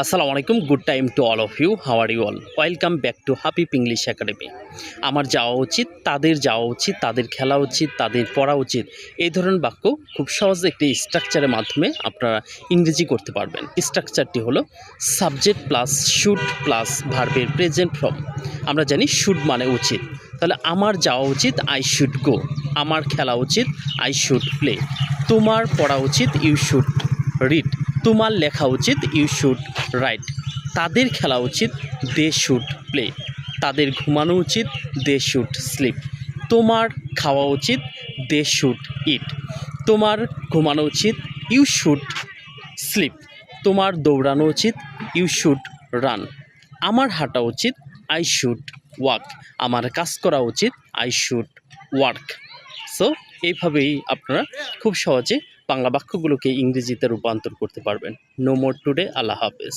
আসসালামু আলাইকুম, good time to all of you. How are you all? Welcome back to Habib English Academy. আমার যাওয়া উচিত, তাদের যাওয়া উচিত, তাদের খেলা উচিত, তাদের পড়া উচিত, এই ধরনের বাক্য খুব সহজে একটি স্ট্রাকচারের মাধ্যমে আপনারা ইংরেজি করতে পারবেন। স্ট্রাকচারটি হলো সাবজেক্ট প্লাস শুড প্লাস ভার্বের প্রেজেন্ট ফর্ম। আমরা জানি শুড মানে উচিত, তাহলে আমার যাওয়া উচিত আই শুড গো, আমার খেলা উচিত আই শুড প্লে, তোমার পড়া উচিত ইউ শুড রিড, তোমার লেখা উচিত ইউ শুড রাইট, তাদের খেলা উচিত দে শুড প্লে, তাদের ঘুমানো উচিত দে শুড স্লিপ, তোমার খাওয়া উচিত দে শুড ইট, তোমার ঘুমানো উচিত ইউ শুড স্লিপ, তোমার দৌড়ানো উচিত ইউ শুড রান, আমার হাঁটা উচিত আই শুড ওয়াক, আমার কাজ করা উচিত আই শুড ওয়ার্ক। সো এইভাবেই আপনারা খুব সহজে বাংলা বাক্যগুলোকে ইংরেজিতে রূপান্তর করতে পারবেন। No more today. আল্লাহ হাফেজ।